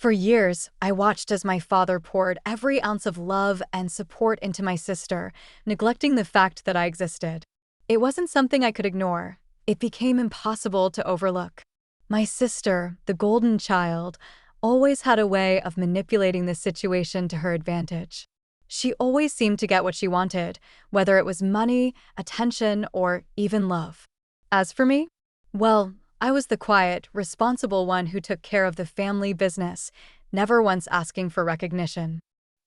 For years, I watched as my father poured every ounce of love and support into my sister, neglecting the fact that I existed. It wasn't something I could ignore. It became impossible to overlook. My sister, the golden child, always had a way of manipulating the situation to her advantage. She always seemed to get what she wanted, whether it was money, attention, or even love. As for me, well, I was the quiet, responsible one who took care of the family business, never once asking for recognition.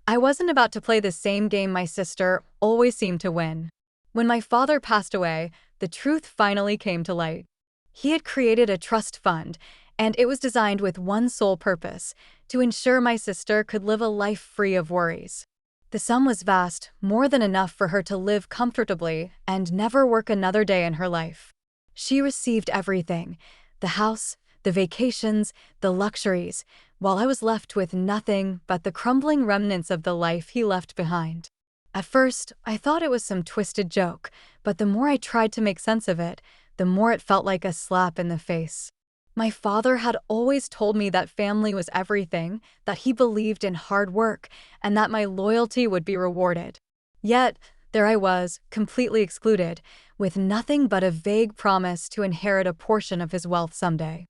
I wasn't about to play the same game my sister always seemed to win. When my father passed away, the truth finally came to light. He had created a trust fund, and it was designed with one sole purpose: to ensure my sister could live a life free of worries. The sum was vast, more than enough for her to live comfortably and never work another day in her life. She received everything: the house, the vacations, the luxuries, while I was left with nothing but the crumbling remnants of the life he left behind. At first, I thought it was some twisted joke, but the more I tried to make sense of it, the more it felt like a slap in the face. My father had always told me that family was everything, that he believed in hard work, and that my loyalty would be rewarded. Yet, there I was, completely excluded, with nothing but a vague promise to inherit a portion of his wealth someday.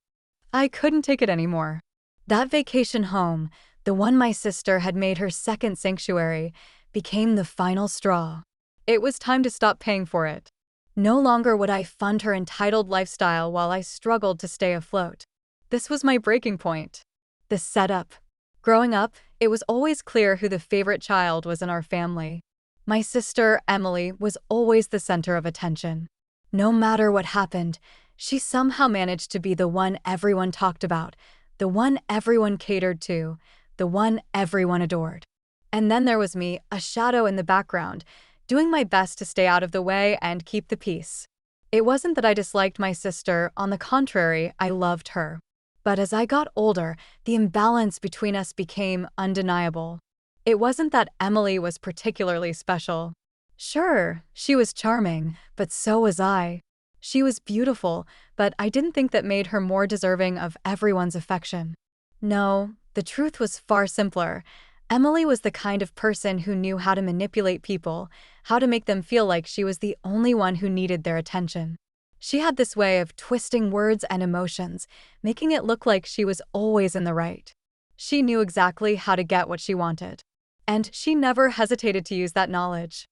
I couldn't take it anymore. That vacation home, the one my sister had made her second sanctuary, became the final straw. It was time to stop paying for it. No longer would I fund her entitled lifestyle while I struggled to stay afloat. This was my breaking point. The setup. Growing up, it was always clear who the favorite child was in our family. My sister, Emily, was always the center of attention. No matter what happened, she somehow managed to be the one everyone talked about, the one everyone catered to, the one everyone adored. And then there was me, a shadow in the background, doing my best to stay out of the way and keep the peace. It wasn't that I disliked my sister; on the contrary, I loved her. But as I got older, the imbalance between us became undeniable. It wasn't that Emily was particularly special. Sure, she was charming, but so was I. She was beautiful, but I didn't think that made her more deserving of everyone's affection. No, the truth was far simpler. Emily was the kind of person who knew how to manipulate people, how to make them feel like she was the only one who needed their attention. She had this way of twisting words and emotions, making it look like she was always in the right. She knew exactly how to get what she wanted. And she never hesitated to use that knowledge.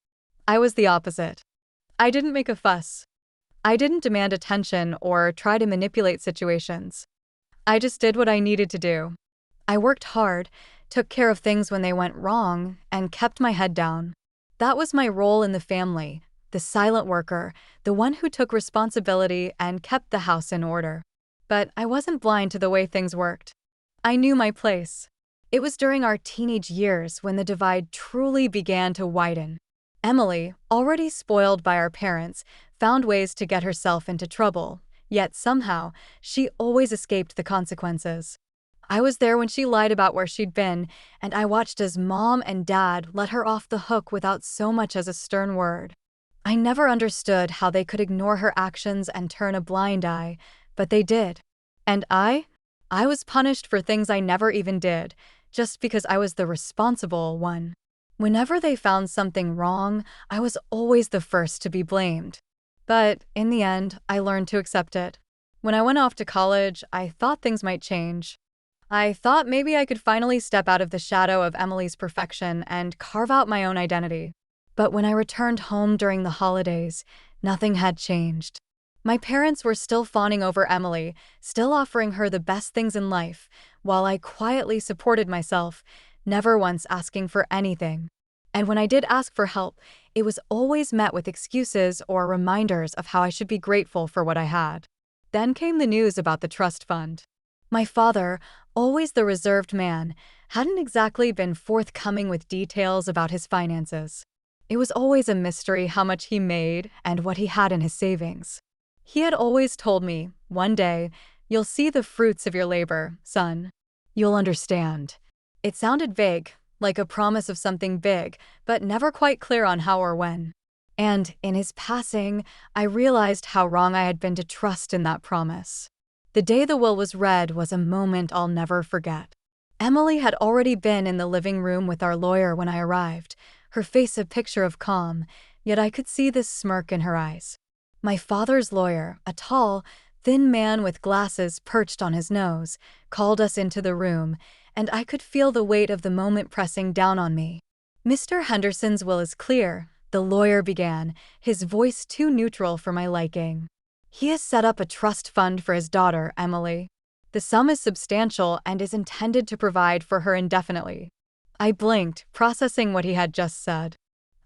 I was the opposite. I didn't make a fuss. I didn't demand attention or try to manipulate situations. I just did what I needed to do. I worked hard, took care of things when they went wrong, and kept my head down. That was my role in the family, the silent worker, the one who took responsibility and kept the house in order. But I wasn't blind to the way things worked. I knew my place. It was during our teenage years when the divide truly began to widen. Emily, already spoiled by our parents, found ways to get herself into trouble, yet somehow, she always escaped the consequences. I was there when she lied about where she'd been, and I watched as Mom and Dad let her off the hook without so much as a stern word. I never understood how they could ignore her actions and turn a blind eye, but they did. And I was punished for things I never even did, just because I was the responsible one. Whenever they found something wrong, I was always the first to be blamed. But in the end, I learned to accept it. When I went off to college, I thought things might change. I thought maybe I could finally step out of the shadow of Emily's perfection and carve out my own identity. But when I returned home during the holidays, nothing had changed. My parents were still fawning over Emily, still offering her the best things in life, while I quietly supported myself, never once asking for anything. And when I did ask for help, it was always met with excuses or reminders of how I should be grateful for what I had. Then came the news about the trust fund. My father, always the reserved man, hadn't exactly been forthcoming with details about his finances. It was always a mystery how much he made and what he had in his savings. He had always told me, "One day, you'll see the fruits of your labor, son. You'll understand." It sounded vague, like a promise of something big, but never quite clear on how or when. And in his passing, I realized how wrong I had been to trust in that promise. The day the will was read was a moment I'll never forget. Emily had already been in the living room with our lawyer when I arrived, her face a picture of calm, yet I could see this smirk in her eyes. My father's lawyer, a tall, thin man with glasses perched on his nose, called us into the room, and I could feel the weight of the moment pressing down on me. "Mr. Henderson's will is clear," the lawyer began, his voice too neutral for my liking. "He has set up a trust fund for his daughter, Emily. The sum is substantial and is intended to provide for her indefinitely." I blinked, processing what he had just said.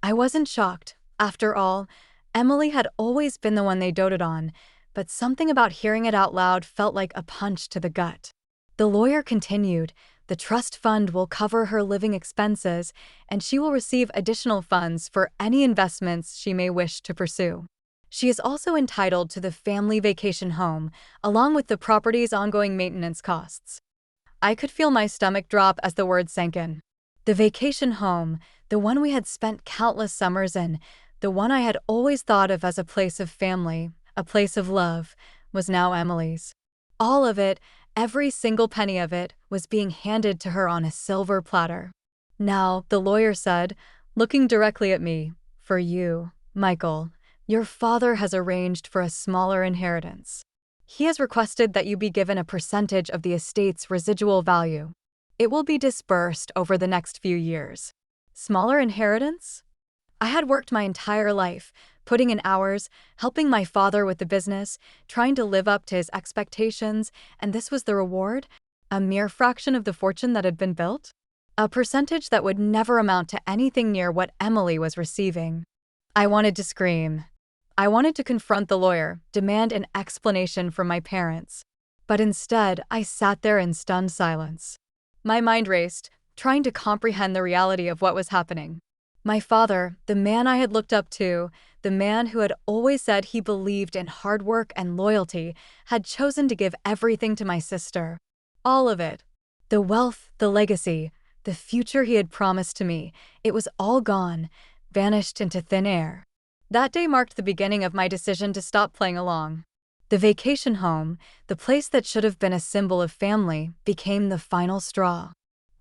I wasn't shocked. After all, Emily had always been the one they doted on, but something about hearing it out loud felt like a punch to the gut. The lawyer continued, "The trust fund will cover her living expenses, and she will receive additional funds for any investments she may wish to pursue. She is also entitled to the family vacation home, along with the property's ongoing maintenance costs." I could feel my stomach drop as the words sank in. The vacation home, the one we had spent countless summers in, the one I had always thought of as a place of family, a place of love, was now Emily's. All of it, every single penny of it, was being handed to her on a silver platter. "Now," the lawyer said, looking directly at me, "for you, Michael, your father has arranged for a smaller inheritance. He has requested that you be given a percentage of the estate's residual value. It will be disbursed over the next few years." Smaller inheritance? I had worked my entire life, putting in hours, helping my father with the business, trying to live up to his expectations, and this was the reward? A mere fraction of the fortune that had been built? A percentage that would never amount to anything near what Emily was receiving. I wanted to scream. I wanted to confront the lawyer, demand an explanation from my parents. But instead, I sat there in stunned silence. My mind raced, trying to comprehend the reality of what was happening. My father, the man I had looked up to, the man who had always said he believed in hard work and loyalty, had chosen to give everything to my sister. All of it. The wealth, the legacy, the future he had promised to me, it was all gone, vanished into thin air. That day marked the beginning of my decision to stop playing along. The vacation home, the place that should have been a symbol of family, became the final straw.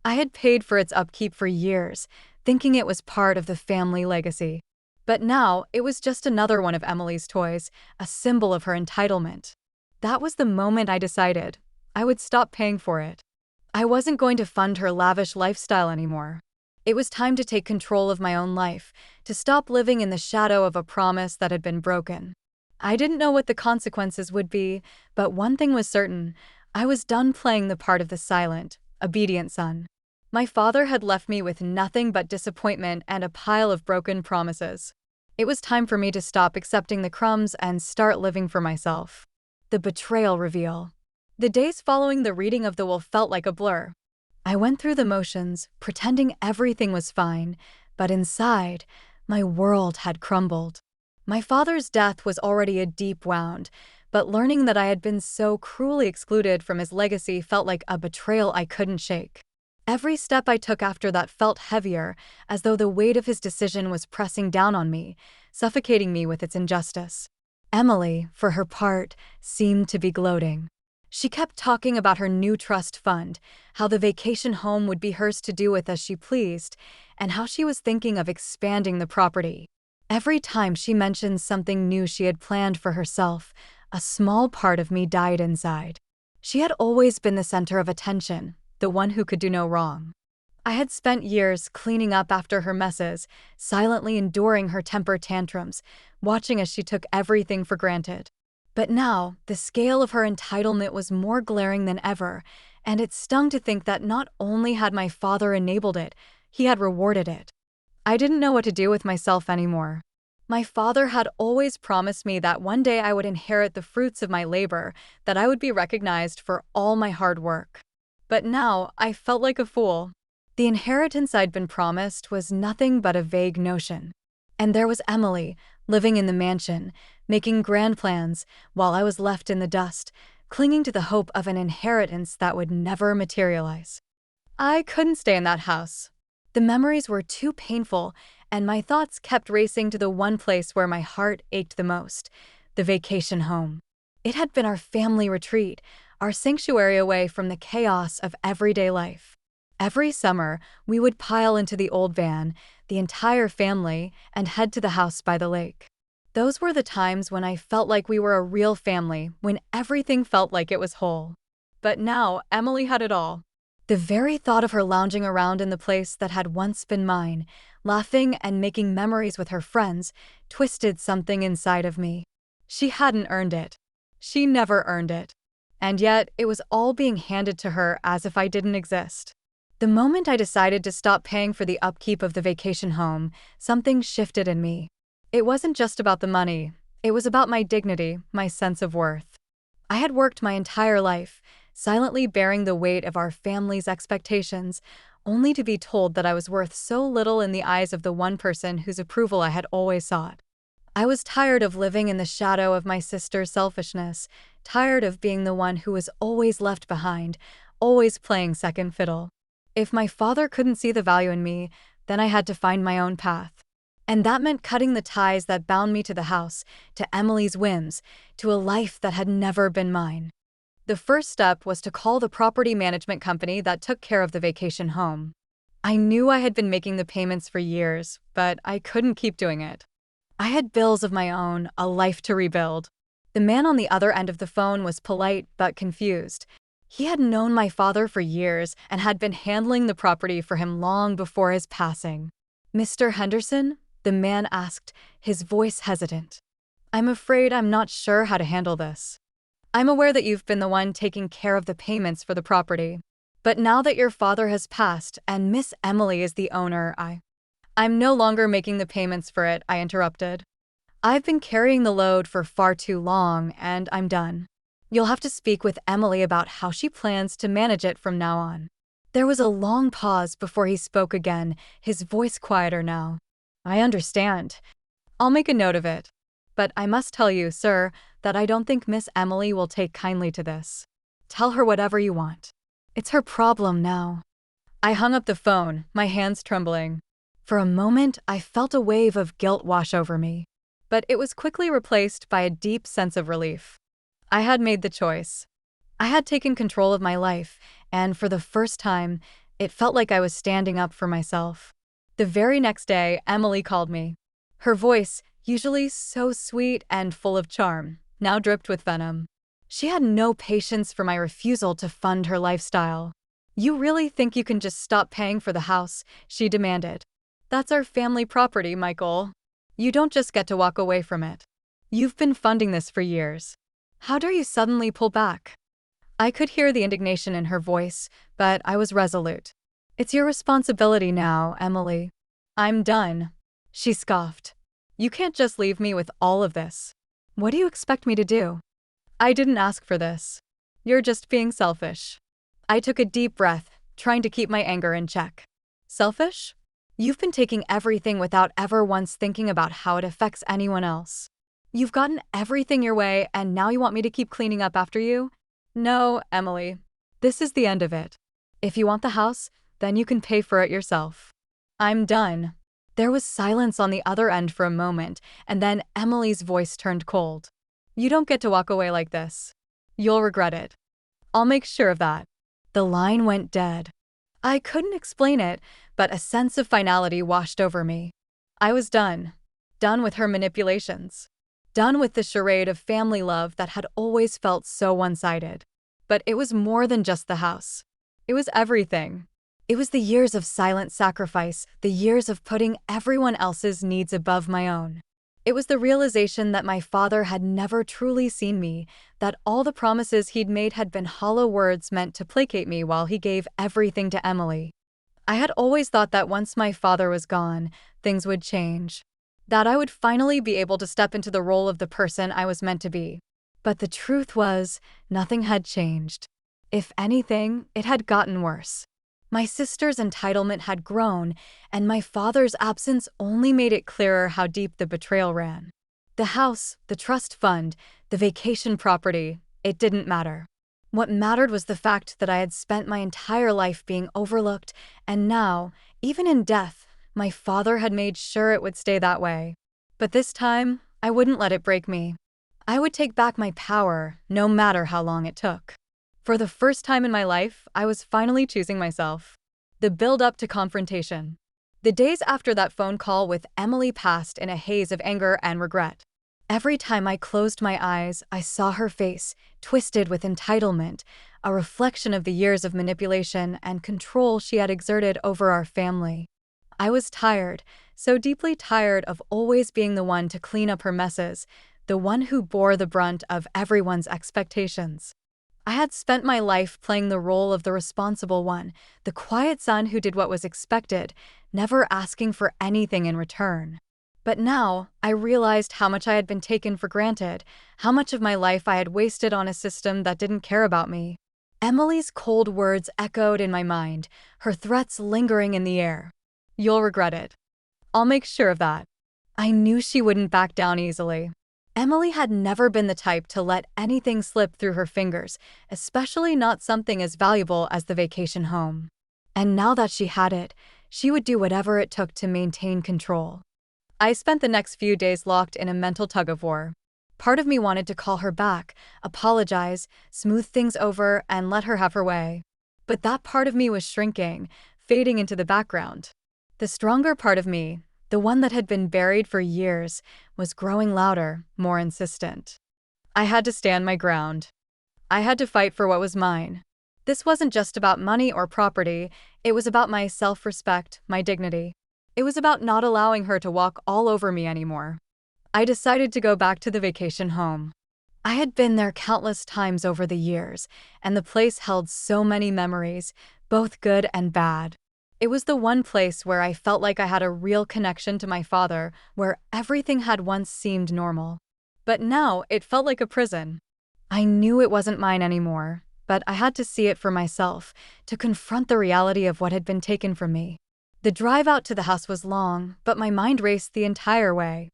I had paid for its upkeep for years, thinking it was part of the family legacy. But now, it was just another one of Emily's toys, a symbol of her entitlement. That was the moment I decided I would stop paying for it. I wasn't going to fund her lavish lifestyle anymore. It was time to take control of my own life, to stop living in the shadow of a promise that had been broken. I didn't know what the consequences would be, but one thing was certain: I was done playing the part of the silent, obedient son. My father had left me with nothing but disappointment and a pile of broken promises. It was time for me to stop accepting the crumbs and start living for myself. The betrayal reveal. The days following the reading of the will felt like a blur. I went through the motions, pretending everything was fine, but inside, my world had crumbled. My father's death was already a deep wound, but learning that I had been so cruelly excluded from his legacy felt like a betrayal I couldn't shake. Every step I took after that felt heavier, as though the weight of his decision was pressing down on me, suffocating me with its injustice. Emily, for her part, seemed to be gloating. She kept talking about her new trust fund, how the vacation home would be hers to do with as she pleased, and how she was thinking of expanding the property. Every time she mentioned something new she had planned for herself, a small part of me died inside. She had always been the center of attention, the one who could do no wrong. I had spent years cleaning up after her messes, silently enduring her temper tantrums, watching as she took everything for granted. But now, the scale of her entitlement was more glaring than ever, and it stung to think that not only had my father enabled it, he had rewarded it. I didn't know what to do with myself anymore. My father had always promised me that one day I would inherit the fruits of my labor, that I would be recognized for all my hard work. But now, I felt like a fool. The inheritance I'd been promised was nothing but a vague notion. And there was Emily, living in the mansion, making grand plans, while I was left in the dust, clinging to the hope of an inheritance that would never materialize. I couldn't stay in that house. The memories were too painful, and my thoughts kept racing to the one place where my heart ached the most, the vacation home. It had been our family retreat, our sanctuary away from the chaos of everyday life. Every summer, we would pile into the old van, the entire family, and head to the house by the lake. Those were the times when I felt like we were a real family, when everything felt like it was whole. But now, Emily had it all. The very thought of her lounging around in the place that had once been mine, laughing and making memories with her friends, twisted something inside of me. She hadn't earned it. She never earned it. And yet, it was all being handed to her as if I didn't exist. The moment I decided to stop paying for the upkeep of the vacation home, something shifted in me. It wasn't just about the money. It was about my dignity, my sense of worth. I had worked my entire life, silently bearing the weight of our family's expectations, only to be told that I was worth so little in the eyes of the one person whose approval I had always sought. I was tired of living in the shadow of my sister's selfishness, tired of being the one who was always left behind, always playing second fiddle. If my father couldn't see the value in me, then I had to find my own path. And that meant cutting the ties that bound me to the house, to Emily's whims, to a life that had never been mine. The first step was to call the property management company that took care of the vacation home. I knew I had been making the payments for years, but I couldn't keep doing it. I had bills of my own, a life to rebuild. The man on the other end of the phone was polite but confused. He had known my father for years and had been handling the property for him long before his passing. "Mr. Henderson?" the man asked, his voice hesitant. "I'm afraid I'm not sure how to handle this. I'm aware that you've been the one taking care of the payments for the property. But now that your father has passed and Miss Emily is the owner, I'm no longer making the payments for it," I interrupted. "I've been carrying the load for far too long, and I'm done. You'll have to speak with Emily about how she plans to manage it from now on." There was a long pause before he spoke again, his voice quieter now. "I understand. I'll make a note of it. But I must tell you, sir, that I don't think Miss Emily will take kindly to this. Tell her whatever you want. It's her problem now." I hung up the phone, my hands trembling. For a moment, I felt a wave of guilt wash over me. But it was quickly replaced by a deep sense of relief. I had made the choice. I had taken control of my life, and for the first time, it felt like I was standing up for myself. The very next day, Emily called me. Her voice, usually so sweet and full of charm, now dripped with venom. She had no patience for my refusal to fund her lifestyle. "You really think you can just stop paying for the house?" she demanded. "That's our family property, Michael. You don't just get to walk away from it. You've been funding this for years. How dare you suddenly pull back?" I could hear the indignation in her voice, but I was resolute. "It's your responsibility now, Emily." "I'm done," she scoffed. "You can't just leave me with all of this. What do you expect me to do?" "I didn't ask for this. You're just being selfish." I took a deep breath, trying to keep my anger in check. "Selfish? You've been taking everything without ever once thinking about how it affects anyone else. You've gotten everything your way, and now you want me to keep cleaning up after you? No, Emily. This is the end of it. If you want the house, then you can pay for it yourself. I'm done." There was silence on the other end for a moment, and then Emily's voice turned cold. "You don't get to walk away like this. You'll regret it. I'll make sure of that." The line went dead. I couldn't explain it, but a sense of finality washed over me. I was done. Done with her manipulations. Done with the charade of family love that had always felt so one-sided. But it was more than just the house. It was everything. It was the years of silent sacrifice, the years of putting everyone else's needs above my own. It was the realization that my father had never truly seen me, that all the promises he'd made had been hollow words meant to placate me while he gave everything to Emily. I had always thought that once my father was gone, things would change. That I would finally be able to step into the role of the person I was meant to be. But the truth was, nothing had changed. If anything, it had gotten worse. My sister's entitlement had grown, and my father's absence only made it clearer how deep the betrayal ran. The house, the trust fund, the vacation property, it didn't matter. What mattered was the fact that I had spent my entire life being overlooked, and now, even in death, my father had made sure it would stay that way. But this time, I wouldn't let it break me. I would take back my power, no matter how long it took. For the first time in my life, I was finally choosing myself. The build-up to confrontation. The days after that phone call with Emily passed in a haze of anger and regret. Every time I closed my eyes, I saw her face, twisted with entitlement, a reflection of the years of manipulation and control she had exerted over our family. I was tired, so deeply tired of always being the one to clean up her messes, the one who bore the brunt of everyone's expectations. I had spent my life playing the role of the responsible one, the quiet son who did what was expected, never asking for anything in return. But now, I realized how much I had been taken for granted, how much of my life I had wasted on a system that didn't care about me. Emily's cold words echoed in my mind, her threats lingering in the air. "You'll regret it. I'll make sure of that." I knew she wouldn't back down easily. Emily had never been the type to let anything slip through her fingers, especially not something as valuable as the vacation home. And now that she had it, she would do whatever it took to maintain control. I spent the next few days locked in a mental tug-of-war. Part of me wanted to call her back, apologize, smooth things over, and let her have her way. But that part of me was shrinking, fading into the background. The stronger part of me, the one that had been buried for years, was growing louder, more insistent. I had to stand my ground. I had to fight for what was mine. This wasn't just about money or property, it was about my self-respect, my dignity. It was about not allowing her to walk all over me anymore. I decided to go back to the vacation home. I had been there countless times over the years, and the place held so many memories, both good and bad. It was the one place where I felt like I had a real connection to my father, where everything had once seemed normal. But now it felt like a prison. I knew it wasn't mine anymore, but I had to see it for myself, to confront the reality of what had been taken from me. The drive out to the house was long, but my mind raced the entire way.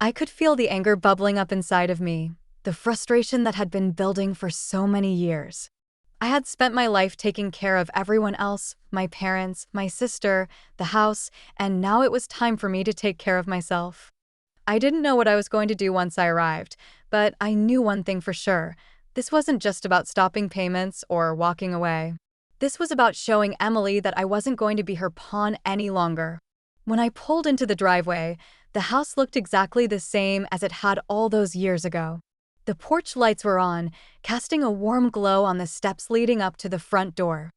I could feel the anger bubbling up inside of me, the frustration that had been building for so many years. I had spent my life taking care of everyone else, my parents, my sister, the house, and now it was time for me to take care of myself. I didn't know what I was going to do once I arrived, but I knew one thing for sure. This wasn't just about stopping payments or walking away. This was about showing Emily that I wasn't going to be her pawn any longer. When I pulled into the driveway, the house looked exactly the same as it had all those years ago. The porch lights were on, casting a warm glow on the steps leading up to the front door.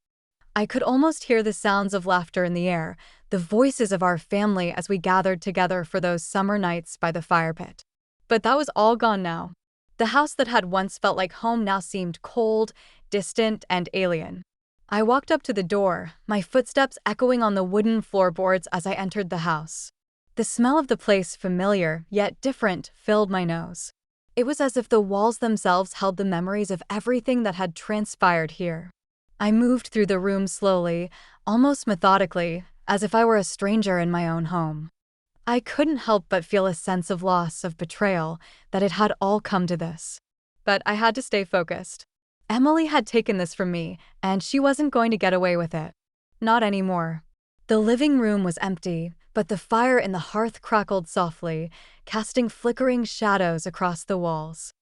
I could almost hear the sounds of laughter in the air, the voices of our family as we gathered together for those summer nights by the fire pit. But that was all gone now. The house that had once felt like home now seemed cold, distant, and alien. I walked up to the door, my footsteps echoing on the wooden floorboards as I entered the house. The smell of the place, familiar yet different, filled my nose. It was as if the walls themselves held the memories of everything that had transpired here. I moved through the room slowly, almost methodically, as if I were a stranger in my own home. I couldn't help but feel a sense of loss, of betrayal, that it had all come to this. But I had to stay focused. Emily had taken this from me, and she wasn't going to get away with it. Not anymore. The living room was empty, but the fire in the hearth crackled softly, casting flickering shadows across the walls.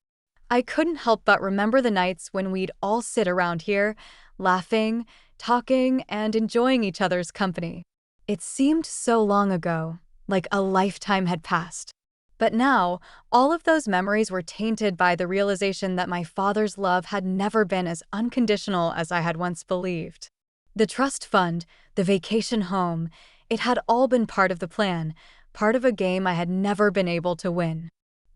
I couldn't help but remember the nights when we'd all sit around here, laughing, talking, and enjoying each other's company. It seemed so long ago, like a lifetime had passed. But now, all of those memories were tainted by the realization that my father's love had never been as unconditional as I had once believed. The trust fund, the vacation home, it had all been part of the plan, part of a game I had never been able to win.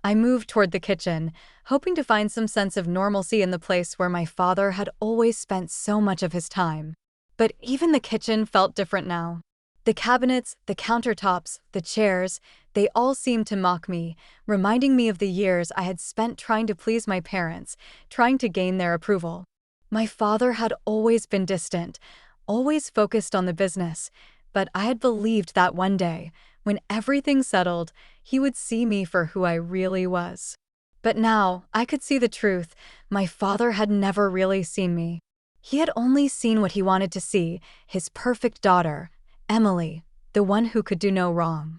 I moved toward the kitchen, hoping to find some sense of normalcy in the place where my father had always spent so much of his time. But even the kitchen felt different now. The cabinets, the countertops, the chairs, they all seemed to mock me, reminding me of the years I had spent trying to please my parents, trying to gain their approval. My father had always been distant, always focused on the business, but I had believed that one day, when everything settled, he would see me for who I really was. But now, I could see the truth. My father had never really seen me. He had only seen what he wanted to see, his perfect daughter, Emily, the one who could do no wrong.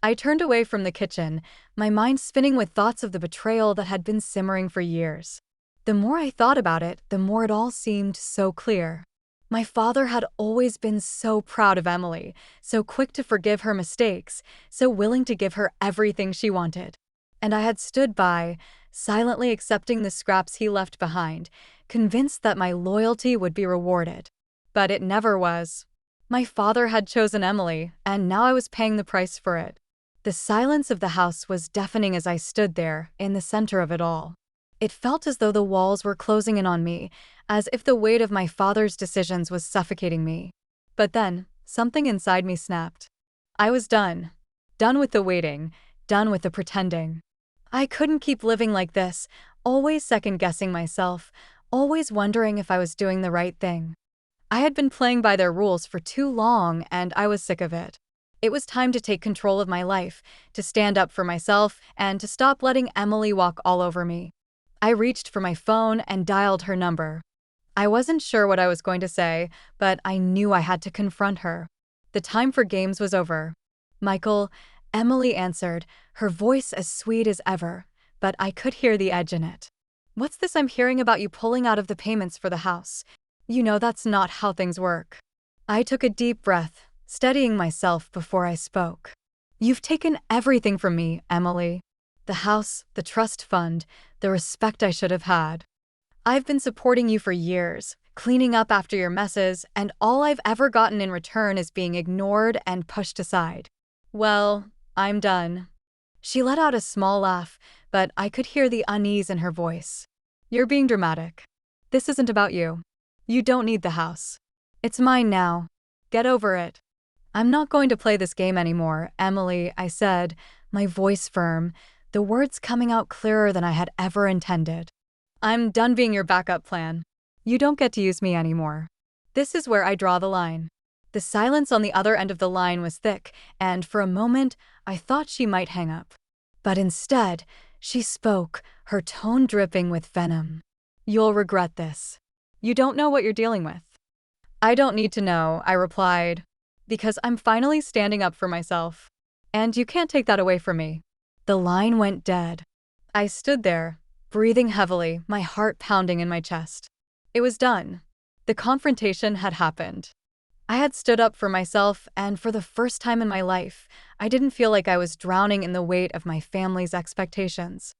I turned away from the kitchen, my mind spinning with thoughts of the betrayal that had been simmering for years. The more I thought about it, the more it all seemed so clear. My father had always been so proud of Emily, so quick to forgive her mistakes, so willing to give her everything she wanted. And I had stood by, silently accepting the scraps he left behind, convinced that my loyalty would be rewarded. But it never was. My father had chosen Emily, and now I was paying the price for it. The silence of the house was deafening as I stood there, in the center of it all. It felt as though the walls were closing in on me, as if the weight of my father's decisions was suffocating me. But then, something inside me snapped. I was done. Done with the waiting, done with the pretending. I couldn't keep living like this, always second-guessing myself, always wondering if I was doing the right thing. I had been playing by their rules for too long, and I was sick of it. It was time to take control of my life, to stand up for myself, and to stop letting Emily walk all over me. I reached for my phone and dialed her number. I wasn't sure what I was going to say, but I knew I had to confront her. The time for games was over. "Michael," Emily answered, her voice as sweet as ever, but I could hear the edge in it. "What's this I'm hearing about you pulling out of the payments for the house? You know that's not how things work." I took a deep breath, steadying myself before I spoke. "You've taken everything from me, Emily. The house, the trust fund, the respect I should have had. I've been supporting you for years, cleaning up after your messes, and all I've ever gotten in return is being ignored and pushed aside. Well, I'm done." She let out a small laugh, but I could hear the unease in her voice. "You're being dramatic. This isn't about you. You don't need the house. It's mine now. Get over it." "I'm not going to play this game anymore, Emily," I said, my voice firm, the words coming out clearer than I had ever intended. "I'm done being your backup plan. You don't get to use me anymore. This is where I draw the line." The silence on the other end of the line was thick, and for a moment, I thought she might hang up. But instead, she spoke, her tone dripping with venom. "You'll regret this. You don't know what you're dealing with." "I don't need to know," I replied, "because I'm finally standing up for myself. And you can't take that away from me." The line went dead. I stood there, breathing heavily, my heart pounding in my chest. It was done. The confrontation had happened. I had stood up for myself, and for the first time in my life, I didn't feel like I was drowning in the weight of my family's expectations.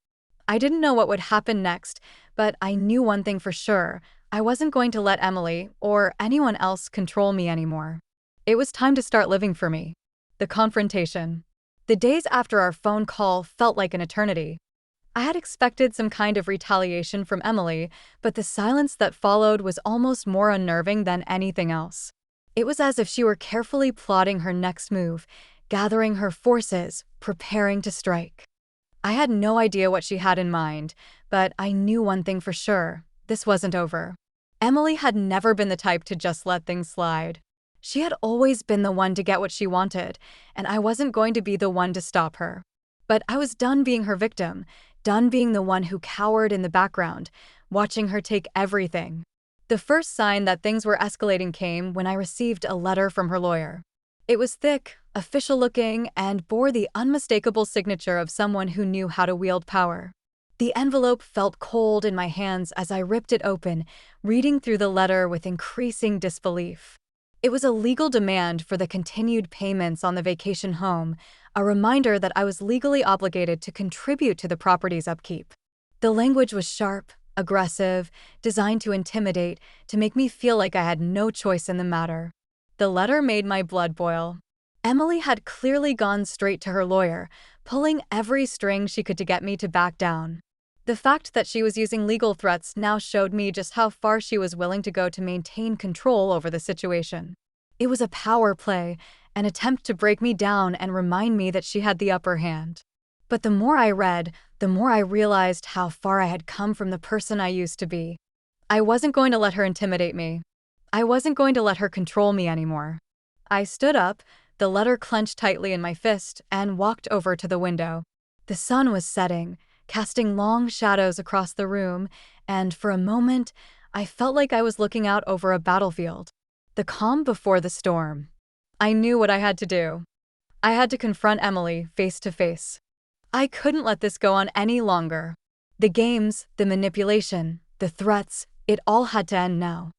I didn't know what would happen next, but I knew one thing for sure. I wasn't going to let Emily, or anyone else, control me anymore. It was time to start living for me. The confrontation. The days after our phone call felt like an eternity. I had expected some kind of retaliation from Emily, but the silence that followed was almost more unnerving than anything else. It was as if she were carefully plotting her next move, gathering her forces, preparing to strike. I had no idea what she had in mind, but I knew one thing for sure: this wasn't over. Emily had never been the type to just let things slide. She had always been the one to get what she wanted, and I wasn't going to be the one to stop her. But I was done being her victim, done being the one who cowered in the background, watching her take everything. The first sign that things were escalating came when I received a letter from her lawyer. It was thick, official-looking, and bore the unmistakable signature of someone who knew how to wield power. The envelope felt cold in my hands as I ripped it open, reading through the letter with increasing disbelief. It was a legal demand for the continued payments on the vacation home, a reminder that I was legally obligated to contribute to the property's upkeep. The language was sharp, aggressive, designed to intimidate, to make me feel like I had no choice in the matter. The letter made my blood boil. Emily had clearly gone straight to her lawyer, pulling every string she could to get me to back down. The fact that she was using legal threats now showed me just how far she was willing to go to maintain control over the situation. It was a power play, an attempt to break me down and remind me that she had the upper hand. But the more I read, the more I realized how far I had come from the person I used to be. I wasn't going to let her intimidate me. I wasn't going to let her control me anymore. I stood up, the letter clenched tightly in my fist, and walked over to the window. The sun was setting, casting long shadows across the room, and for a moment, I felt like I was looking out over a battlefield. The calm before the storm. I knew what I had to do. I had to confront Emily face to face. I couldn't let this go on any longer. The games, the manipulation, the threats, it all had to end now.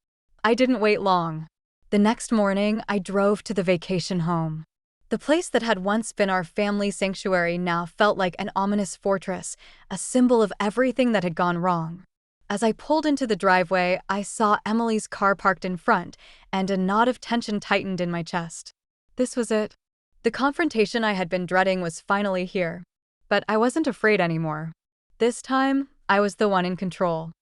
I didn't wait long. The next morning, I drove to the vacation home. The place that had once been our family sanctuary now felt like an ominous fortress, a symbol of everything that had gone wrong. As I pulled into the driveway, I saw Emily's car parked in front, and a knot of tension tightened in my chest. This was it. The confrontation I had been dreading was finally here. But I wasn't afraid anymore. This time, I was the one in control.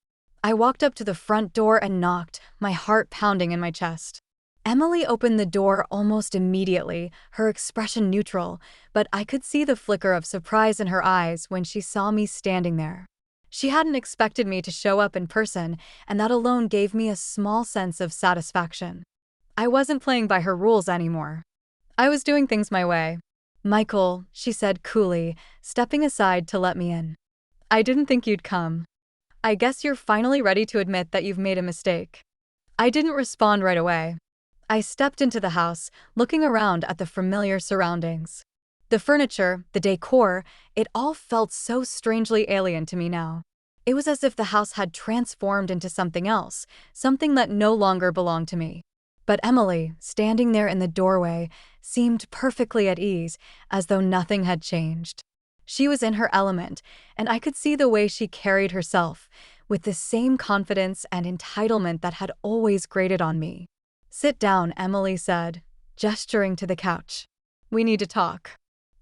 I walked up to the front door and knocked, my heart pounding in my chest. Emily opened the door almost immediately, her expression neutral, but I could see the flicker of surprise in her eyes when she saw me standing there. She hadn't expected me to show up in person, and that alone gave me a small sense of satisfaction. I wasn't playing by her rules anymore. I was doing things my way. "Michael," she said coolly, stepping aside to let me in. "I didn't think you'd come. I guess you're finally ready to admit that you've made a mistake." I didn't respond right away. I stepped into the house, looking around at the familiar surroundings. The furniture, the decor, it all felt so strangely alien to me now. It was as if the house had transformed into something else, something that no longer belonged to me. But Emily, standing there in the doorway, seemed perfectly at ease, as though nothing had changed. She was in her element, and I could see the way she carried herself, with the same confidence and entitlement that had always grated on me. "Sit down," Emily said, gesturing to the couch. "We need to talk."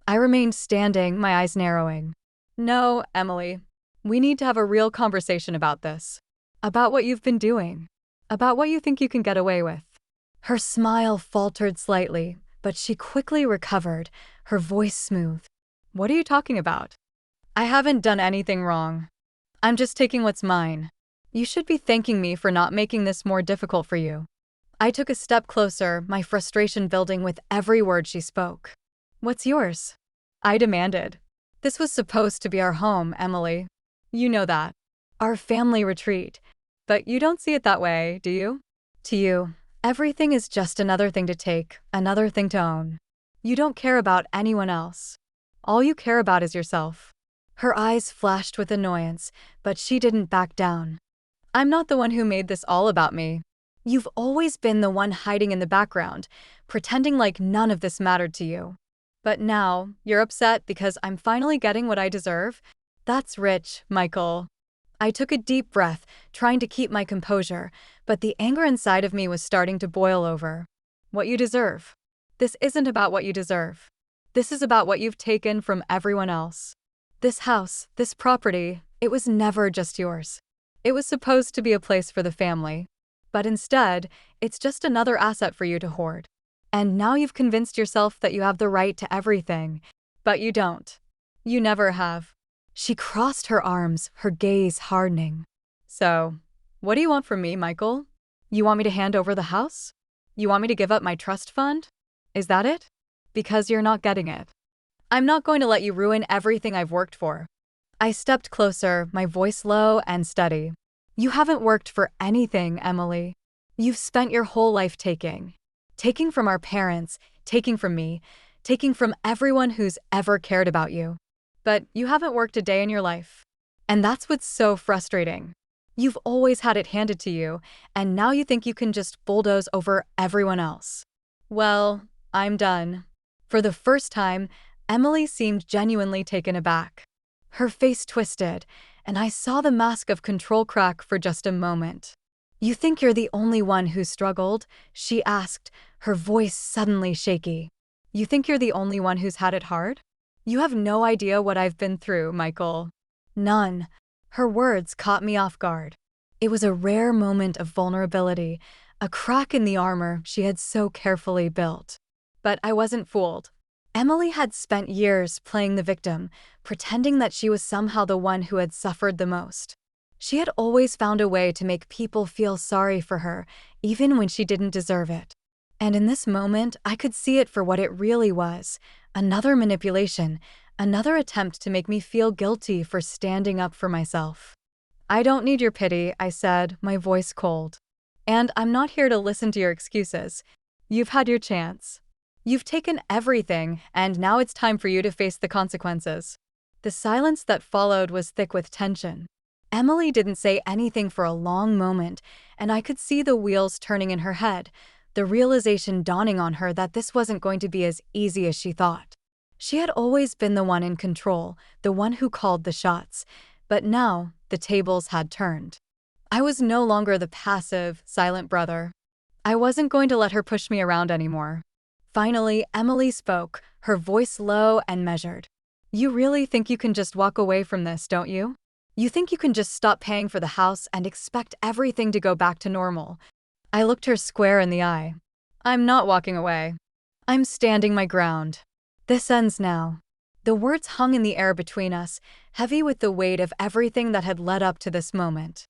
I remained standing, my eyes narrowing. "No, Emily. We need to have a real conversation about this. About what you've been doing. About what you think you can get away with." Her smile faltered slightly, but she quickly recovered, her voice smooth. "What are you talking about? I haven't done anything wrong. I'm just taking what's mine. You should be thanking me for not making this more difficult for you." I took a step closer, my frustration building with every word she spoke. "What's yours?" I demanded. "This was supposed to be our home, Emily. You know that. Our family retreat. But you don't see it that way, do you? To you, everything is just another thing to take, another thing to own. You don't care about anyone else. All you care about is yourself." Her eyes flashed with annoyance, but she didn't back down. "I'm not the one who made this all about me. You've always been the one hiding in the background, pretending like none of this mattered to you. But now, you're upset because I'm finally getting what I deserve? That's rich, Michael." I took a deep breath, trying to keep my composure, but the anger inside of me was starting to boil over. "What you deserve. This isn't about what you deserve. This is about what you've taken from everyone else. This house, this property, it was never just yours. It was supposed to be a place for the family. But instead, it's just another asset for you to hoard. And now you've convinced yourself that you have the right to everything. But you don't. You never have." She crossed her arms, her gaze hardening. "So, what do you want from me, Michael? You want me to hand over the house? You want me to give up my trust fund? Is that it? Because you're not getting it. I'm not going to let you ruin everything I've worked for." I stepped closer, my voice low and steady. "You haven't worked for anything, Emily. You've spent your whole life taking. Taking from our parents, taking from me, taking from everyone who's ever cared about you. But you haven't worked a day in your life. And that's what's so frustrating. You've always had it handed to you, and now you think you can just bulldoze over everyone else." "Well, I'm done." For the first time, Emily seemed genuinely taken aback. Her face twisted, and I saw the mask of control crack for just a moment. "You think you're the only one who struggled?" she asked, her voice suddenly shaky. "You think you're the only one who's had it hard? You have no idea what I've been through, Michael." "None." Her words caught me off guard. It was a rare moment of vulnerability, a crack in the armor she had so carefully built. But I wasn't fooled. Emily had spent years playing the victim, pretending that she was somehow the one who had suffered the most. She had always found a way to make people feel sorry for her, even when she didn't deserve it. And in this moment, I could see it for what it really was, another manipulation, another attempt to make me feel guilty for standing up for myself. "I don't need your pity," I said, my voice cold. "And I'm not here to listen to your excuses. You've had your chance. You've taken everything, and now it's time for you to face the consequences." The silence that followed was thick with tension. Emily didn't say anything for a long moment, and I could see the wheels turning in her head, the realization dawning on her that this wasn't going to be as easy as she thought. She had always been the one in control, the one who called the shots, but now the tables had turned. I was no longer the passive, silent brother. I wasn't going to let her push me around anymore. Finally, Emily spoke, her voice low and measured. "You really think you can just walk away from this, don't you? You think you can just stop paying for the house and expect everything to go back to normal?" I looked her square in the eye. "I'm not walking away. I'm standing my ground. This ends now." The words hung in the air between us, heavy with the weight of everything that had led up to this moment.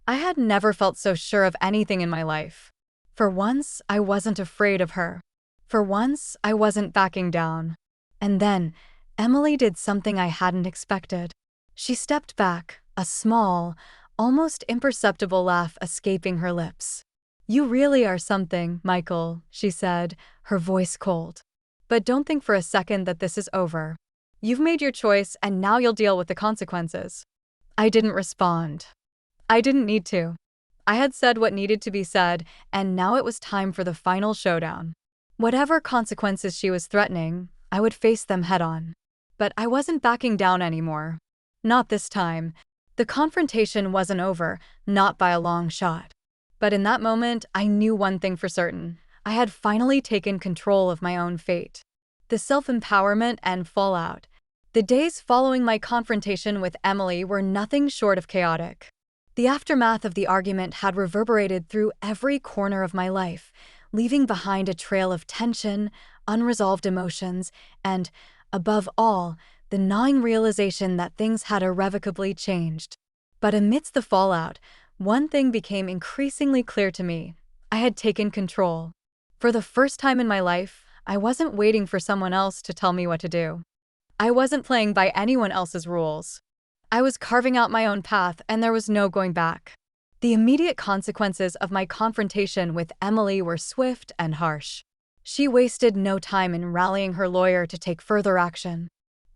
I had never felt so sure of anything in my life. For once, I wasn't afraid of her. For once, I wasn't backing down. And then, Emily did something I hadn't expected. She stepped back, a small, almost imperceptible laugh escaping her lips. "You really are something, Michael," she said, her voice cold. "But don't think for a second that this is over. You've made your choice and now you'll deal with the consequences." I didn't respond. I didn't need to. I had said what needed to be said, and now it was time for the final showdown. Whatever consequences she was threatening, I would face them head-on. But I wasn't backing down anymore. Not this time. The confrontation wasn't over, not by a long shot. But in that moment, I knew one thing for certain. I had finally taken control of my own fate. The self-empowerment and fallout. The days following my confrontation with Emily were nothing short of chaotic. The aftermath of the argument had reverberated through every corner of my life, leaving behind a trail of tension, unresolved emotions, and, above all, the gnawing realization that things had irrevocably changed. But amidst the fallout, one thing became increasingly clear to me. I had taken control. For the first time in my life, I wasn't waiting for someone else to tell me what to do. I wasn't playing by anyone else's rules. I was carving out my own path, and there was no going back. The immediate consequences of my confrontation with Emily were swift and harsh. She wasted no time in rallying her lawyer to take further action.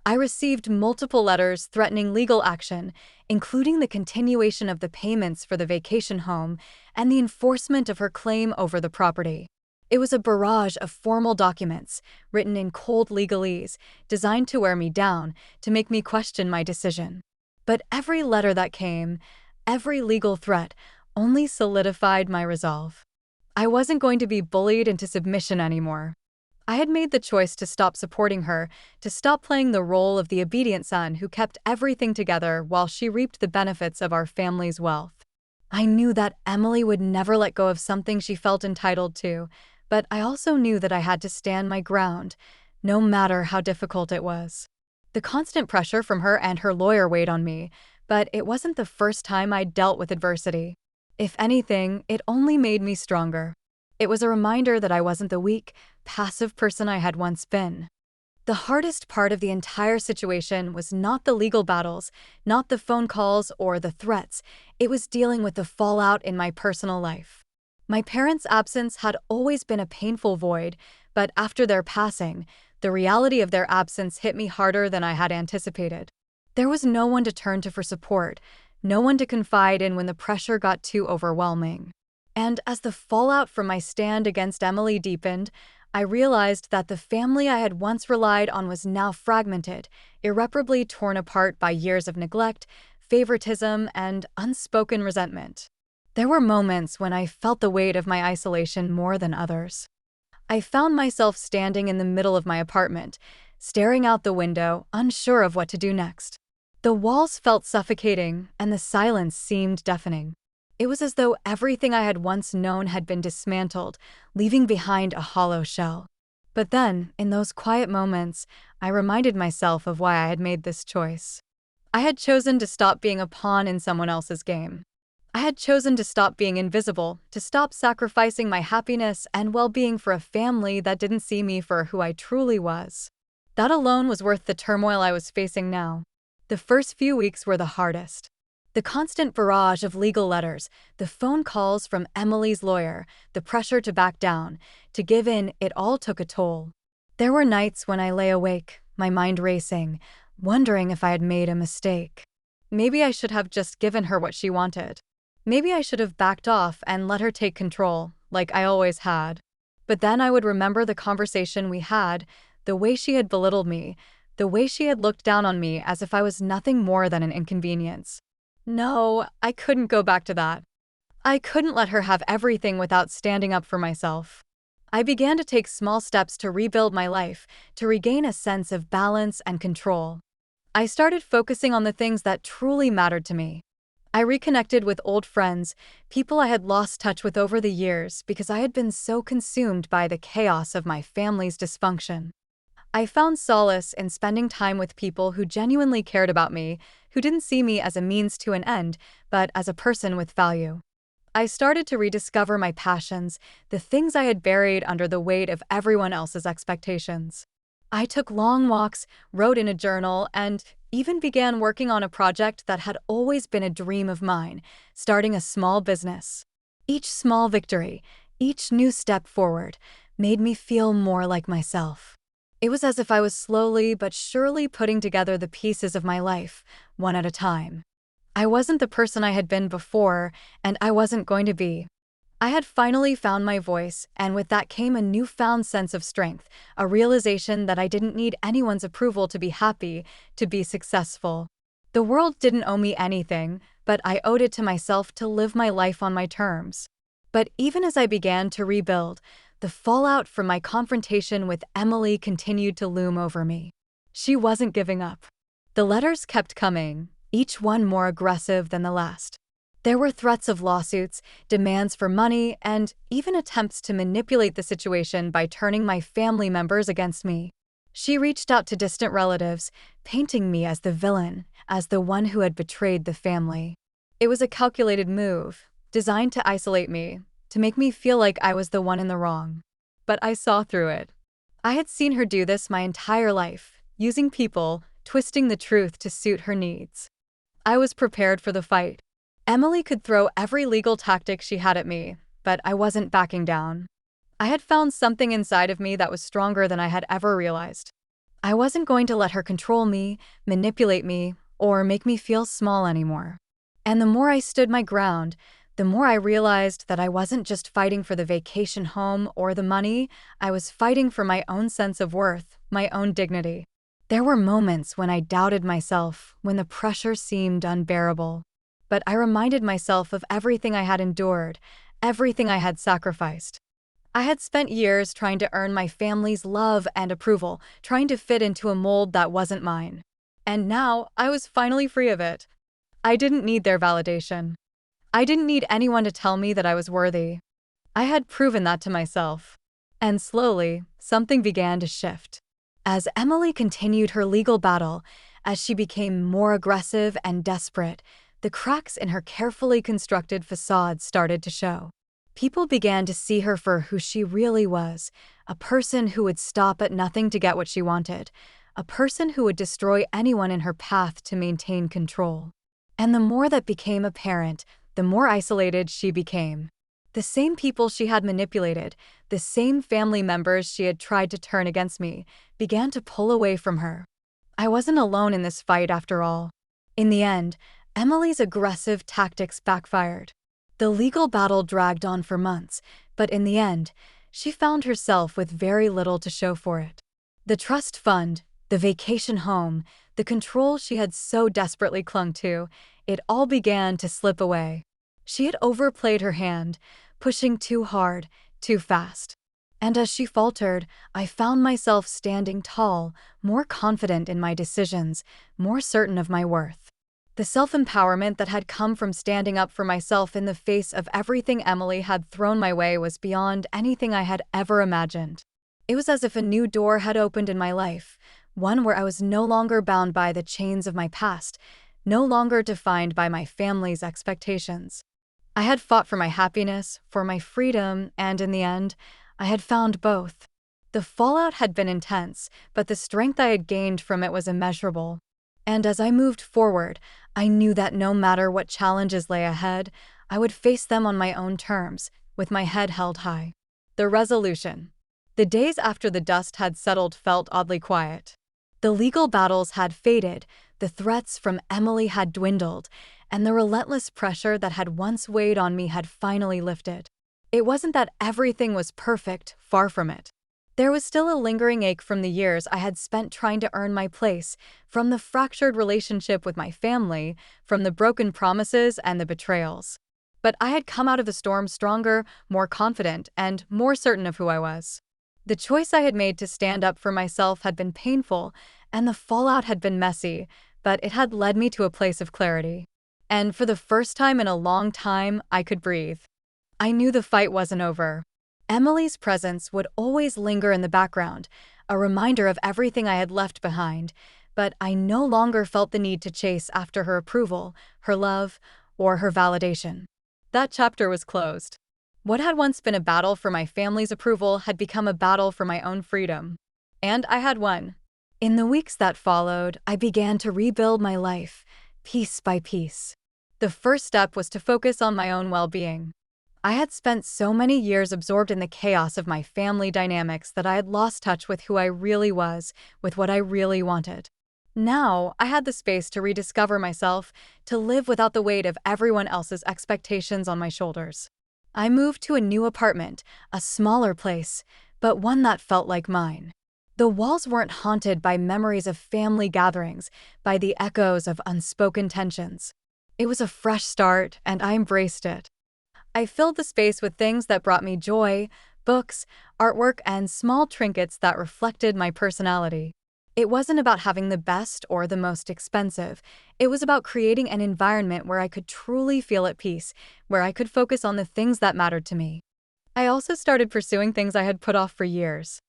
I received multiple letters threatening legal action, including the continuation of the payments for the vacation home and the enforcement of her claim over the property. It was a barrage of formal documents, written in cold legalese, designed to wear me down, to make me question my decision. But every letter that came, every legal threat, only solidified my resolve. I wasn't going to be bullied into submission anymore. I had made the choice to stop supporting her, to stop playing the role of the obedient son who kept everything together while she reaped the benefits of our family's wealth. I knew that Emily would never let go of something she felt entitled to, but I also knew that I had to stand my ground, no matter how difficult it was. The constant pressure from her and her lawyer weighed on me, but it wasn't the first time I'd dealt with adversity. If anything, it only made me stronger. It was a reminder that I wasn't the weak, passive person I had once been. The hardest part of the entire situation was not the legal battles, not the phone calls or the threats. It was dealing with the fallout in my personal life. My parents' absence had always been a painful void, but after their passing, the reality of their absence hit me harder than I had anticipated. There was no one to turn to for support, no one to confide in when the pressure got too overwhelming. And as the fallout from my stand against Emily deepened, I realized that the family I had once relied on was now fragmented, irreparably torn apart by years of neglect, favoritism, and unspoken resentment. There were moments when I felt the weight of my isolation more than others. I found myself standing in the middle of my apartment, staring out the window, unsure of what to do next. The walls felt suffocating, and the silence seemed deafening. It was as though everything I had once known had been dismantled, leaving behind a hollow shell. But then, in those quiet moments, I reminded myself of why I had made this choice. I had chosen to stop being a pawn in someone else's game. I had chosen to stop being invisible, to stop sacrificing my happiness and well-being for a family that didn't see me for who I truly was. That alone was worth the turmoil I was facing now. The first few weeks were the hardest. The constant barrage of legal letters, the phone calls from Emily's lawyer, the pressure to back down, to give in, it all took a toll. There were nights when I lay awake, my mind racing, wondering if I had made a mistake. Maybe I should have just given her what she wanted. Maybe I should have backed off and let her take control, like I always had. But then I would remember the conversation we had, the way she had belittled me, the way she had looked down on me as if I was nothing more than an inconvenience. No, I couldn't go back to that. I couldn't let her have everything without standing up for myself. I began to take small steps to rebuild my life, to regain a sense of balance and control. I started focusing on the things that truly mattered to me. I reconnected with old friends, people I had lost touch with over the years because I had been so consumed by the chaos of my family's dysfunction. I found solace in spending time with people who genuinely cared about me, who didn't see me as a means to an end, but as a person with value. I started to rediscover my passions, the things I had buried under the weight of everyone else's expectations. I took long walks, wrote in a journal, and even began working on a project that had always been a dream of mine, starting a small business. Each small victory, each new step forward, made me feel more like myself. It was as if I was slowly but surely putting together the pieces of my life, one at a time. I wasn't the person I had been before, and I wasn't going to be. I had finally found my voice, and with that came a newfound sense of strength, a realization that I didn't need anyone's approval to be happy, to be successful. The world didn't owe me anything, but I owed it to myself to live my life on my terms. But even as I began to rebuild, the fallout from my confrontation with Emily continued to loom over me. She wasn't giving up. The letters kept coming, each one more aggressive than the last. There were threats of lawsuits, demands for money, and even attempts to manipulate the situation by turning my family members against me. She reached out to distant relatives, painting me as the villain, as the one who had betrayed the family. It was a calculated move, designed to isolate me, to make me feel like I was the one in the wrong. But I saw through it. I had seen her do this my entire life, using people, twisting the truth to suit her needs. I was prepared for the fight. Emily could throw every legal tactic she had at me, but I wasn't backing down. I had found something inside of me that was stronger than I had ever realized. I wasn't going to let her control me, manipulate me, or make me feel small anymore. And the more I stood my ground, the more I realized that I wasn't just fighting for the vacation home or the money, I was fighting for my own sense of worth, my own dignity. There were moments when I doubted myself, when the pressure seemed unbearable. But I reminded myself of everything I had endured, everything I had sacrificed. I had spent years trying to earn my family's love and approval, trying to fit into a mold that wasn't mine. And now, I was finally free of it. I didn't need their validation. I didn't need anyone to tell me that I was worthy. I had proven that to myself. And slowly, something began to shift. As Emily continued her legal battle, as she became more aggressive and desperate, the cracks in her carefully constructed facade started to show. People began to see her for who she really was, a person who would stop at nothing to get what she wanted, a person who would destroy anyone in her path to maintain control. And the more that became apparent, the more isolated she became. The same people she had manipulated, the same family members she had tried to turn against me, began to pull away from her. I wasn't alone in this fight after all. In the end, Emily's aggressive tactics backfired. The legal battle dragged on for months, but in the end, she found herself with very little to show for it. The trust fund, the vacation home, the control she had so desperately clung to, it all began to slip away. She had overplayed her hand, pushing too hard, too fast. And as she faltered, I found myself standing tall, more confident in my decisions, more certain of my worth. The self-empowerment that had come from standing up for myself in the face of everything Emily had thrown my way was beyond anything I had ever imagined. It was as if a new door had opened in my life, one where I was no longer bound by the chains of my past, no longer defined by my family's expectations. I had fought for my happiness, for my freedom, and in the end, I had found both. The fallout had been intense, but the strength I had gained from it was immeasurable. And as I moved forward, I knew that no matter what challenges lay ahead, I would face them on my own terms, with my head held high. The resolution. The days after the dust had settled felt oddly quiet. The legal battles had faded, The threats from Emily had dwindled, and the relentless pressure that had once weighed on me had finally lifted. It wasn't that everything was perfect, far from it. There was still a lingering ache from the years I had spent trying to earn my place, from the fractured relationship with my family, from the broken promises and the betrayals. But I had come out of the storm stronger, more confident, and more certain of who I was. The choice I had made to stand up for myself had been painful, and the fallout had been messy, but it had led me to a place of clarity. And for the first time in a long time, I could breathe. I knew the fight wasn't over. Emily's presence would always linger in the background, a reminder of everything I had left behind, but I no longer felt the need to chase after her approval, her love, or her validation. That chapter was closed. What had once been a battle for my family's approval had become a battle for my own freedom. And I had won. In the weeks that followed, I began to rebuild my life, piece by piece. The first step was to focus on my own well-being. I had spent so many years absorbed in the chaos of my family dynamics that I had lost touch with who I really was, with what I really wanted. Now, I had the space to rediscover myself, to live without the weight of everyone else's expectations on my shoulders. I moved to a new apartment, a smaller place, but one that felt like mine. The walls weren't haunted by memories of family gatherings, by the echoes of unspoken tensions. It was a fresh start, and I embraced it. I filled the space with things that brought me joy, books, artwork, and small trinkets that reflected my personality. It wasn't about having the best or the most expensive. It was about creating an environment where I could truly feel at peace, where I could focus on the things that mattered to me. I also started pursuing things I had put off for years.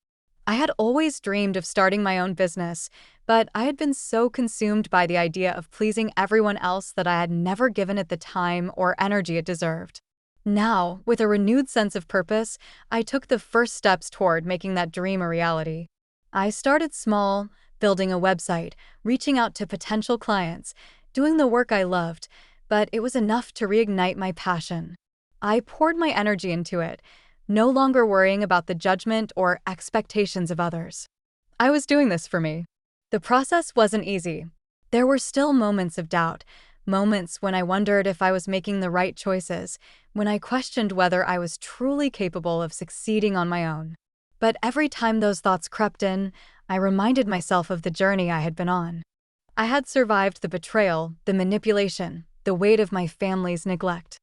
I had always dreamed of starting my own business, but I had been so consumed by the idea of pleasing everyone else that I had never given it the time or energy it deserved. Now, with a renewed sense of purpose, I took the first steps toward making that dream a reality. I started small, building a website, reaching out to potential clients, doing the work I loved, but it was enough to reignite my passion. I poured my energy into it, no longer worrying about the judgment or expectations of others. I was doing this for me. The process wasn't easy. There were still moments of doubt, moments when I wondered if I was making the right choices, when I questioned whether I was truly capable of succeeding on my own. But every time those thoughts crept in, I reminded myself of the journey I had been on. I had survived the betrayal, the manipulation, the weight of my family's neglect.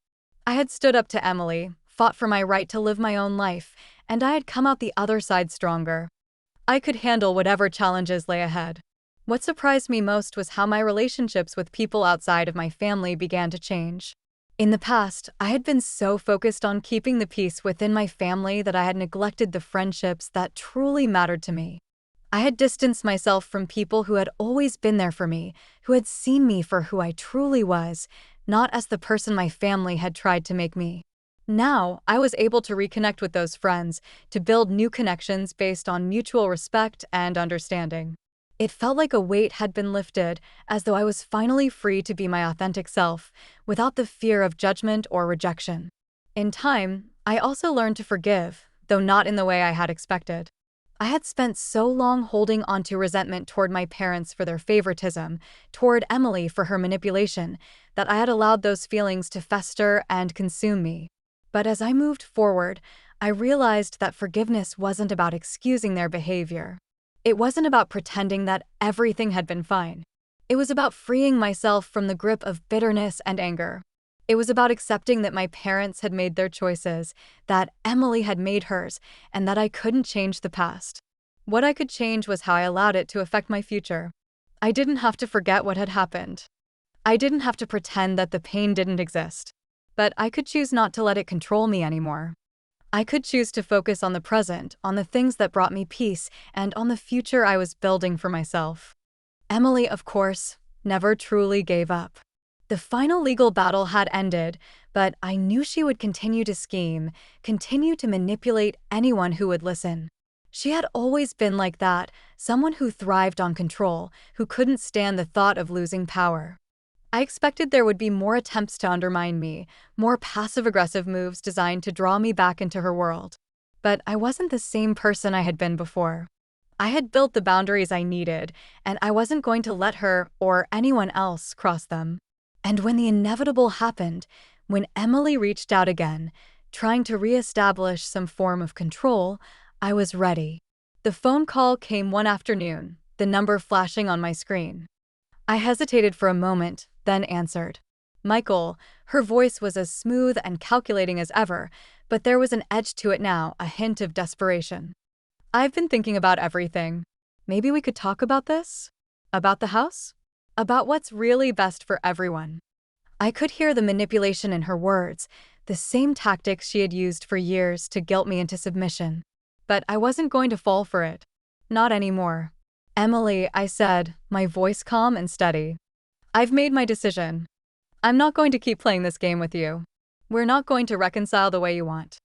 I had stood up to Emily, fought for my right to live my own life, and I had come out the other side stronger. I could handle whatever challenges lay ahead. What surprised me most was how my relationships with people outside of my family began to change. In the past, I had been so focused on keeping the peace within my family that I had neglected the friendships that truly mattered to me. I had distanced myself from people who had always been there for me, who had seen me for who I truly was, not as the person my family had tried to make me. Now, I was able to reconnect with those friends, to build new connections based on mutual respect and understanding. It felt like a weight had been lifted, as though I was finally free to be my authentic self, without the fear of judgment or rejection. In time, I also learned to forgive, though not in the way I had expected. I had spent so long holding onto resentment toward my parents for their favoritism, toward Emily for her manipulation, that I had allowed those feelings to fester and consume me. But as I moved forward, I realized that forgiveness wasn't about excusing their behavior. It wasn't about pretending that everything had been fine. It was about freeing myself from the grip of bitterness and anger. It was about accepting that my parents had made their choices, that Emily had made hers, and that I couldn't change the past. What I could change was how I allowed it to affect my future. I didn't have to forget what had happened. I didn't have to pretend that the pain didn't exist. But I could choose not to let it control me anymore. I could choose to focus on the present, on the things that brought me peace, and on the future I was building for myself. Emily, of course, never truly gave up. The final legal battle had ended, but I knew she would continue to scheme, continue to manipulate anyone who would listen. She had always been like that, someone who thrived on control, who couldn't stand the thought of losing power. I expected there would be more attempts to undermine me, more passive-aggressive moves designed to draw me back into her world. But I wasn't the same person I had been before. I had built the boundaries I needed, and I wasn't going to let her or anyone else cross them. And when the inevitable happened, when Emily reached out again, trying to reestablish some form of control, I was ready. The phone call came one afternoon, the number flashing on my screen. I hesitated for a moment, then answered. Michael, her voice was as smooth and calculating as ever, but there was an edge to it now, a hint of desperation. I've been thinking about everything. Maybe we could talk about this? About the house? About what's really best for everyone. I could hear the manipulation in her words, the same tactics she had used for years to guilt me into submission. But I wasn't going to fall for it. Not anymore. Emily, I said, my voice calm and steady. I've made my decision. I'm not going to keep playing this game with you. We're not going to reconcile the way you want.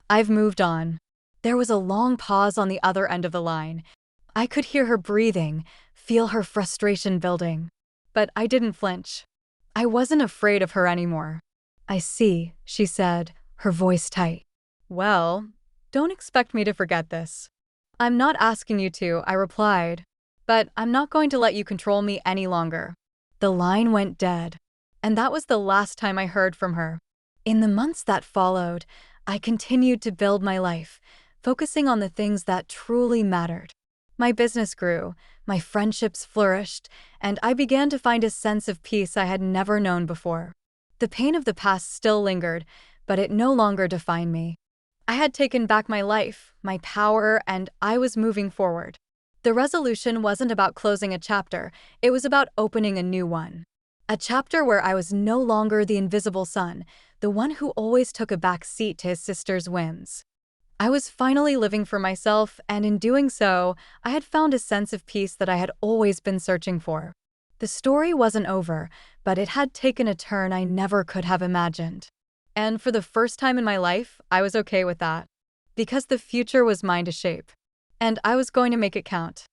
I've moved on. There was a long pause on the other end of the line. I could hear her breathing, feel her frustration building. But I didn't flinch. I wasn't afraid of her anymore. I see, she said, her voice tight. Well, don't expect me to forget this. I'm not asking you to, I replied. But I'm not going to let you control me any longer. The line went dead. And that was the last time I heard from her. In the months that followed, I continued to build my life, focusing on the things that truly mattered. My business grew, my friendships flourished, and I began to find a sense of peace I had never known before. The pain of the past still lingered, but it no longer defined me. I had taken back my life, my power, and I was moving forward. The resolution wasn't about closing a chapter, it was about opening a new one. A chapter where I was no longer the invisible son, the one who always took a back seat to his sister's whims. I was finally living for myself, and in doing so, I had found a sense of peace that I had always been searching for. The story wasn't over, but it had taken a turn I never could have imagined. And for the first time in my life, I was okay with that. Because the future was mine to shape. And I was going to make it count.